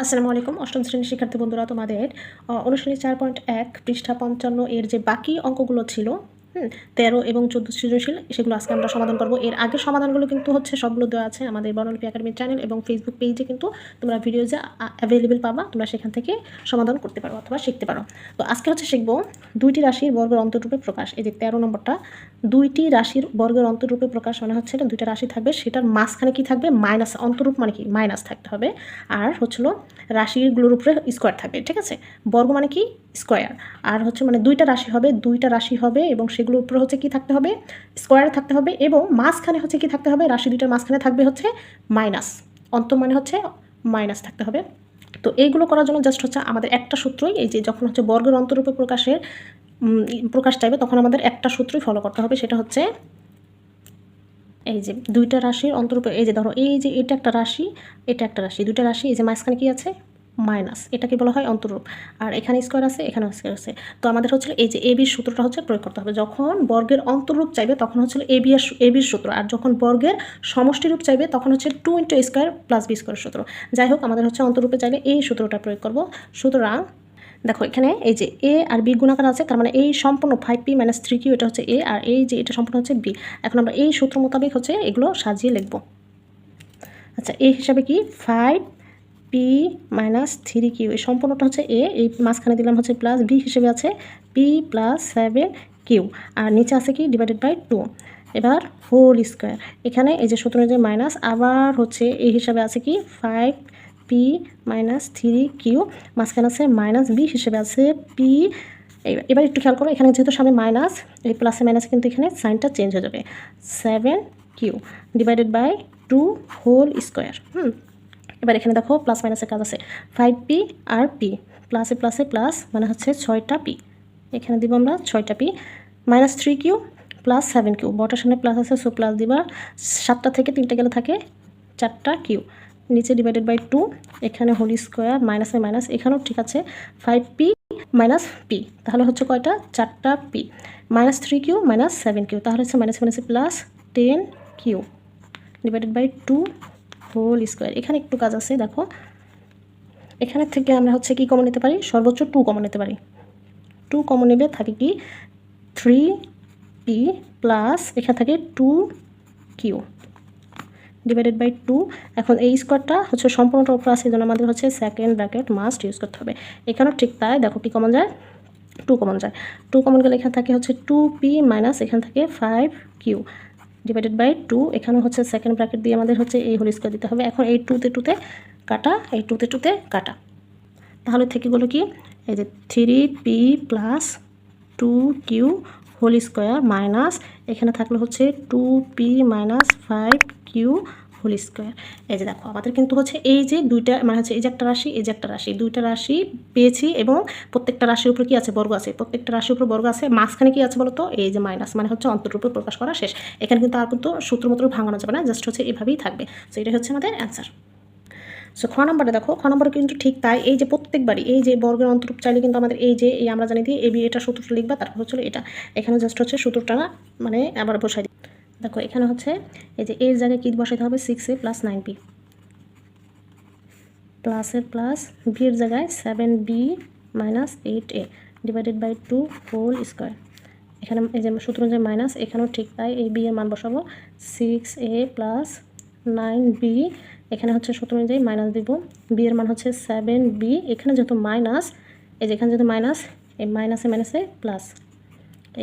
আসসালামু আলাইকুম। অষ্টম শ্রেণীর শিক্ষার্থী বন্ধুরা, তোমাদের অনুশীলনী 4.1 পৃষ্ঠা 55 এর যে বাকি অঙ্কগুলো ছিল, 13 এবং 14 সৃজনশীল, সেগুলো আজকে আমরা সমাধান করব। এর আগের সমাধানগুলো কিন্তু হচ্ছে সবগুলো দেওয়া আছে আমাদের বর্ণলিপি একাডেমি চ্যানেল এবং ফেসবুক পেজে, কিন্তু তোমরা ভিডিওজে অ্যাভেলেবেল পাবা। তোমরা সেখান থেকে সমাধান করতে পারো অথবা শিখতে পারো। তো আজকে হচ্ছে শিখবো দুইটি রাশির বর্গের অন্তরূপে প্রকাশ। এই যে 13 নম্বরটা, দুইটি রাশির বর্গের অন্তরূপে প্রকাশ মানে হচ্ছে এটা দুইটা রাশি থাকবে, সেটার মাঝখানে কি থাকবে? মাইনাস। অন্তরূপ মানে কি? মাইনাস থাকতে হবে। আর হচ্ছিল রাশিগুলোর উপরে স্কোয়ার থাকবে, ঠিক আছে? বর্গ মানে কি? স্কোয়ার। আর হচ্ছে মানে দুইটা রাশি হবে এবং সেগুলোর উপরে হচ্ছে কি থাকতে হবে? স্কোয়ার থাকতে হবে। এবং মাঝখানে হচ্ছে কি থাকতে হবে? রাশি দুইটার মাঝখানে থাকবে হচ্ছে মাইনাস। অন্ত মানে হচ্ছে মাইনাস থাকতে হবে। তো এইগুলো করার জন্য জাস্ট হচ্ছে আমাদের একটা সূত্রই, এই যে যখন হচ্ছে বর্গের অন্তরূপে প্রকাশ চাইবে, তখন আমাদের একটা সূত্রই ফলো করতে হবে। সেটা হচ্ছে এই যে দুইটা রাশির অন্তরূপে, এই যে ধরো এই যে এটা একটা রাশি, এটা একটা রাশি, দুইটা রাশি, এই যে মাঝখানে কি আছে? মাইনাস। এটাকে বলা হয় অন্তরূপ। আর এখানে স্কোয়ার আছে, এখানে স্কোয়ার আছে। তো আমাদের হচ্ছে এই যে এ বির সূত্রটা হচ্ছে প্রয়োগ করতে হবে। যখন বর্গের অন্তরূপ চাইবে তখন হচ্ছে এ বির সূত্র, আর যখন বর্গের সমষ্টিরূপ চাইবে তখন হচ্ছে 2 × a² + b² সূত্র। যাই হোক, আমাদের হচ্ছে অন্তরূপে চাইলে এই সূত্রটা প্রয়োগ করব। সুতরাং দেখো এখানে এই যে এ আর বি গুণাকার আছে, তার মানে এই সম্পূর্ণ 5p - 3q, এটা হচ্ছে এ, আর এই যে এটা সম্পূর্ণ হচ্ছে বি। এখন আমরা এই সূত্র মোতাবেক হচ্ছে এগুলো সাজিয়ে লিখব। আচ্ছা, এ হিসাবে কি 5p - 3q, এই সম্পূর্ণটা হচ্ছে এ, এই মাঝখানে দিলাম হচ্ছে প্লাস, বি হিসেবে আছে p + 7q, আর নিচে আছে কি /2। এবার হোল স্কোয়ার, এখানে এই যে সূত্র অনুযায়ী মাইনাস, আবার হচ্ছে এই হিসাবে আছে কি 5p - 3q, মাঝখানে আছে মাইনাস, বি হিসেবে আছে p। এবার একটু খেয়াল করো, এখানে যেহেতু সামনে মাইনাস, এই প্লাসে মাইনাসে কিন্তু এখানে সাইনটা চেঞ্জ হয়ে যাবে। 7q /2 whole square. এবার এখানে দেখো প্লাস মাইনাসের কাজ আছে, 5p আর p, প্লাসে প্লাসে প্লাস, মানে হচ্ছে 6টা p। এখানে দিব আমরা 6টা p -3q + 7q, বটার সামনে প্লাস আছে, সো প্লাস দিবা। 7টা থেকে 3টা গেলে থাকে 4টা q, নিচে /2, এখানে হোল স্কোয়ার, মাইনাসে মাইনাস, এখানেও ঠিক আছে 5p - p, তাহলে হচ্ছে কয়টা? 4টা p, -3q - 7q, তাহলে হচ্ছে মাইনাস মাইনাসে প্লাস 10q /2 হোল স্কোয়ার। এখানে একটু কাজ আছে, দেখো এখানে থেকে আমরা হচ্ছে কি কমন নিতে পারি? সর্বোচ্চ 2 কমন নিতে পারি। 2 কমন নেবে, থাকে কি 3p প্লাস এখানে থাকে 2q /2। এখন এই স্কোয়ারটা হচ্ছে সম্পূর্ণটার উপর আছে, এই জন্য আমাদের হচ্ছে সেকেন্ড ব্র্যাকেট মাস্ট ইউজ করতে হবে। এখানেও ঠিক তাই, দেখো কি কমন যায়? 2 কমন যায়। 2 কমন গেলে এখানে থাকে হচ্ছে 2p মাইনাস এখানে থাকে 5q /2। এখানে হচ্ছে সেকেন্ড ব্র্যাকেট দিয়ে আমাদের হচ্ছে এই হোল স্কোয়ার দিতে হবে। এখন এই 2 তে কাটা, এই 2 তে কাটা, তাহলে থেকে গেলো কি এই যে 3p + 2q whole square minus এখানে থাকলে হচ্ছে 2p - 5q হোল স্কোয়ার। এই যে দেখো আমাদের কিন্তু হচ্ছে এই যে দুইটা, মানে হচ্ছে এই যে একটা রাশি, এই যে একটা রাশি, দুইটা রাশি পেয়েছি এবং প্রত্যেকটা রাশির উপরে কি আছে? বর্গ আছে। প্রত্যেকটা রাশির উপর বর্গ আছে, মাঝখানে কি আছে বলো তো? এই যে মাইনাস, মানে হচ্ছে অন্তরূপে প্রকাশ করা শেষ। এখানে কিন্তু আর কিন্তু সূত্র মতো ভাঙানো যাবে না, জাস্ট হচ্ছে এভাবেই থাকবে। তো এটাই হচ্ছে আমাদের অ্যান্সার। সো খ নম্বরে দেখো, খ নম্বরে কিন্তু ঠিক তাই, এই যে প্রত্যেকবারই এই যে বর্গের অন্তরূপ চাইলে কিন্তু আমাদের এই যে এই আমরা জানি দিয়ে এবি, এটা সূত্রটা লিখবা, তারপর হচ্ছে এটা, এখানে জাস্ট হচ্ছে সূত্রটা মানে আবার বসাই দিই। দেখো এখানে হচ্ছে এই যে এর জায়গায় কী বসাইতে হবে? 6a + 9b, প্লাসের প্লাস, বি এর জায়গায় 7b - 8a /2 হোল স্কোয়ার। এখানে এই যে সূত্র অনুযায়ী মাইনাস, এখানেও ঠিক তাই, এই বি এর মান বসাবো 6a + 9b, এখানে হচ্ছে সূত্র অনুযায়ী মাইনাস দিব, বি এর মান হচ্ছে 7b, এখানে যেহেতু মাইনাস, এই যে এখানে যেহেতু মাইনাস, এই মাইনাসে মাইনাসে প্লাস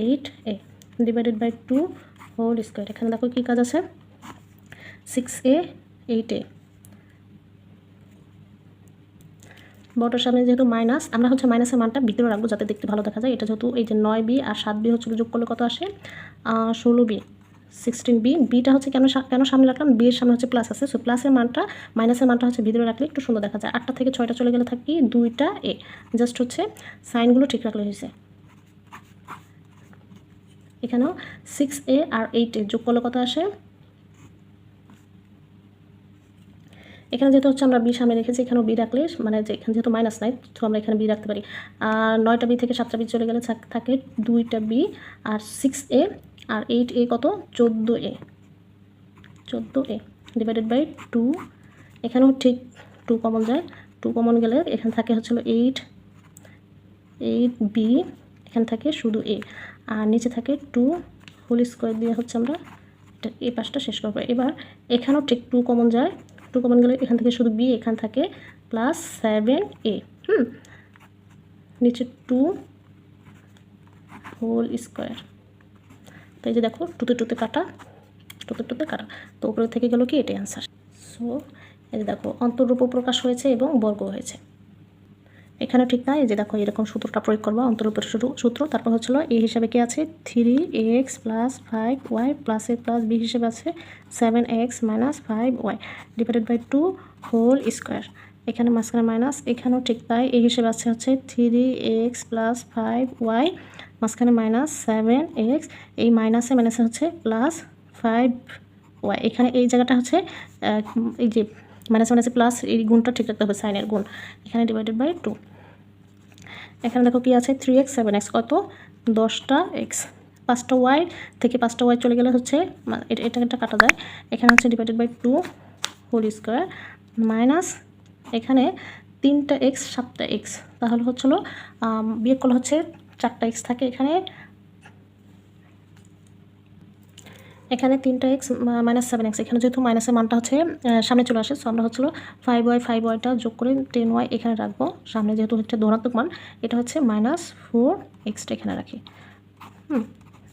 8a /2 হোল স্কোয়ার। এখানে দেখো কী কাজ আছে? 6a 8a, বড়টার সামনে যেহেতু মাইনাস, আমরা হচ্ছে মাইনাসের মানটা ভিতরে রাখবো যাতে দেখতে ভালো দেখা যায়। এটা যেহেতু এই যে 9b আর 7b হচ্ছে যোগ করলে কত আসে? 16b 16b। বিটা হচ্ছে কেন সামনে রাখলাম? বি এর সামনে হচ্ছে প্লাস আছে, সো প্লাসের মানটা, মাইনাসের মানটা হচ্ছে ভিতরে রাখলে একটু সুন্দর দেখা যায়। 8টা থেকে 6টা চলে গেলে থাকি 2টা a, জাস্ট হচ্ছে সাইনগুলো ঠিক রাখলে হয়েছে। এখানেও 6a আর 8a যোগ করলে কত আসে? এখানে যেহেতু হচ্ছে আমরা বি সামনে রেখেছি, এখানেও বি রাখলে, মানে যে এখানে যেহেতু মাইনাস নাই, তো আমরা এখানে বি রাখতে পারি। আর 9টা বি থেকে 7টা বি চলে গেলে থাকে 2টা বি, আর 6a আর 8a কত? 14a /2। এখানেও ঠিক 2 কমন যায়, 2 কমন গেলে এখানে থাকে হচ্ছিল 8b, এখানে থাকে শুধু a, আর নিচে থাকে 2 হোল স্কোয়ার দিয়ে হচ্ছে আমরা এই পাশটা শেষ করবো। এবার এখানেও ঠিক 2 কমন যায়, 2 কমন গেলে এখান থেকে শুধু b, এখানে থাকে প্লাস 7a, নিচে 2 হোল স্কোয়ার। তো এই যে দেখো 2 তে কাটা, 2 তে কাটা, তো উপরে থেকে গেল কি এটাই অ্যান্সার। সো এই যে দেখো অন্তরূপ প্রকাশ হয়েছে এবং বর্গ হয়েছে। এখানে ঠিক না, এই যে দেখো এরকম সূত্রটা প্রয়োগ করবা, অন্তরূপের সূত্র। তারপর হচ্ছিল a হিসাবে কি আছে 3x plus 5y plus a plus b হিসেবে আছে 7x minus 5y divided by 2 whole square. এখানে মাঝখানে মাইনাস, এখানেও ঠিক তাই, a হিসেবে আছে হচ্ছে 3x প্লাস 5y, মাঝখানে মাইনাস 7x, এই মাইনাসে মাইনাসে হচ্ছে প্লাস 5y। এখানে এই জায়গাটা হচ্ছে এই যে মাইনাস মাইনাসে প্লাস, এই গুণটা ঠিক রাখতে হবে, সাইনের গুণ। এখানে ডিভাইডেড বাই 2। এখানে দেখো কি আছে 3x 7x কত 10টা x, 5টা y থেকে 5টা y চলে গেলে হচ্ছে এটা কাটা যায়। এখানে হচ্ছে divided by 2 whole square minus এখানে 3টা x 7টা x, তাহলে হচ্ছিল বিয়োগ করলে হচ্ছে 4টা x থাকে। এখানে 3টা x মাইনাস 7x, এখানে যেহেতু মাইনাসের মানটা হচ্ছে সামনে চলে আসে, সো আমরা হচ্ছিল 5yটা যোগ করে 10y এখানে রাখবো সামনে, যেহেতু হচ্ছে ধনাত্মক মান, এটা হচ্ছে মাইনাস 4xটা এখানে রাখি।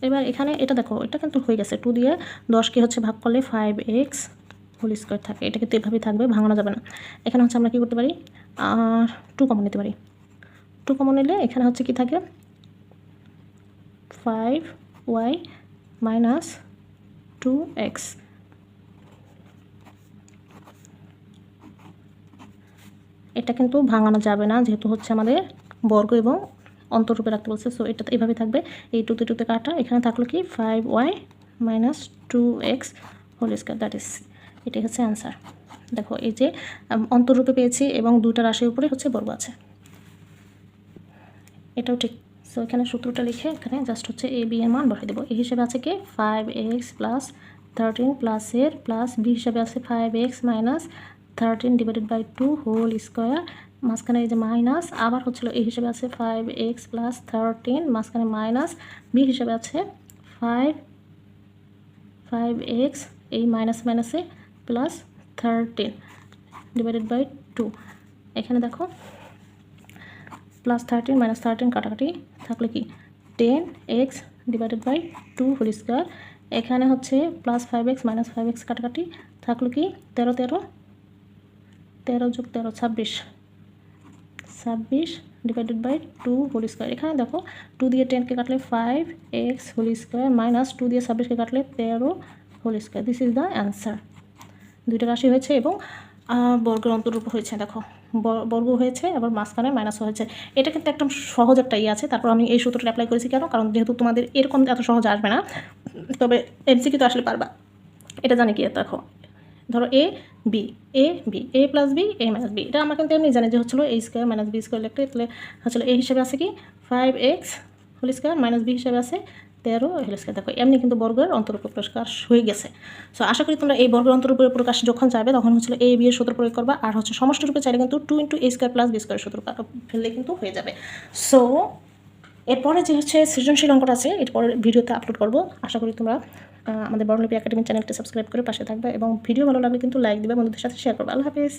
এবার এখানে এটা দেখো, এটা কিন্তু হয়ে গেছে, 2 দিয়ে 10কে হচ্ছে ভাগ করলে 5x হোল স্কোয়ার থাকে, এটা কিন্তু এভাবেই থাকবে, ভাঙানো যাবে না। এখানে হচ্ছে আমরা কী করতে পারি, 2 কমন নিতে পারি। 2 কমন নিলে এখানে হচ্ছে কি থাকে 5y মাইনাস 2x। এটা কিন্তু ভাঙানো যাবে না, যেহেতু হচ্ছে আমাদের বর্গ এবং অন্তরূপে রাখতে বলছে, সো এটা এইভাবে থাকবে। এই 2 তে কাটা, এখানে থাকলো কি 5y minus 2x whole square, that is, এটাই হচ্ছে অ্যান্সার। দেখো এই যে অন্তরূপে পেয়েছি এবং 2টা রাশির উপরে হচ্ছে বর্গ আছে, এটাও ঠিক। সো এখানে সূত্রটা লিখে এখানে জাস্ট হচ্ছে a b এর মান বসাই দেবো। এই হিসেবে আছে কি 5x প্লাস 13 প্লাস এর প্লাস b হিসেবে আছে 5x minus 13 divided by 2 whole square, মাঝখানে এই যে মাইনাস, আবার হচ্ছিল এই হিসেবে আছে 5x প্লাস 13, মাঝখানে মাইনাস, b হিসেবে আছে 5x এই মাইনাস মাইনাসে প্লাস 13 ডিভাইডেড বাই 2। এখানে দেখো প্লাস 13 মাইনাস 13 কাটাকাটি থাকলে কি 10x divided by 2 whole square. এখানে হচ্ছে প্লাস 5x মাইনাস 5x কাটাকাটি থাকলো কি 13 যোগ 13 26 ডিভাইডেড বাই 2 হোল স্কোয়ার। এখানে দেখো 2 দিয়ে 10কে কাটলে 5x হোল স্কোয়ার মাইনাস 2 দিয়ে 26কে কাটলে 13 whole square. This is the answer. 2টা রাশি হয়েছে এবং বর্গের অন্তরূপ হয়েছে। দেখো বর্গ হয়েছে, আবার মাঝখানে মাইনাস হয়েছে। এটা কিন্তু একদম সহজ একটা আছে। তারপর আমি এই সূত্রটা অ্যাপ্লাই করেছি কেন, কারণ যেহেতু তোমাদের এরকম এত সহজ আসবে না, তবে এমসিকিউ তো আসলে পারবা, এটা জানি কি। দেখো ধরো a b a plus b a minus b, এটা আমরা কিন্তু এমনি জানি যে হচ্ছিল a square minus b square লিখতে, তাহলে হচ্ছিল a হিসেবে আছে কি 5x whole square minus b হিসেবে আছে 13 হোল স্কোয়ার। দেখো এমনি কিন্তু বর্গের অন্তরূপ প্রকাশ হয়ে গেছে। সো আশা করি তোমরা এই বর্গের অন্তরূপের প্রকাশ যখন যাবে তখন হচ্ছিল a b এর সূত্র প্রয়োগ করবা, আর হচ্ছে সমষ্টি রূপে চাইলে কিন্তু 2 × a square plus b square সূত্র ফেললে কিন্তু হয়ে যাবে। সো এরপরে যে হচ্ছে সৃজনশীল অঙ্কটা আছে, এরপরে ভিডিওতে আপলোড করবো। আশা করি তোমরা আমাদের বড়লিপি একাডেমি চ্যানেলটি সাবস্ক্রাইব করে পাশে থাকবে এবং ভিডিও ভালো লাগলে কিন্তু লাইক দিবে, বন্ধুদের সাথে শেয়ার করবে। আল্লাহ হাফেজ।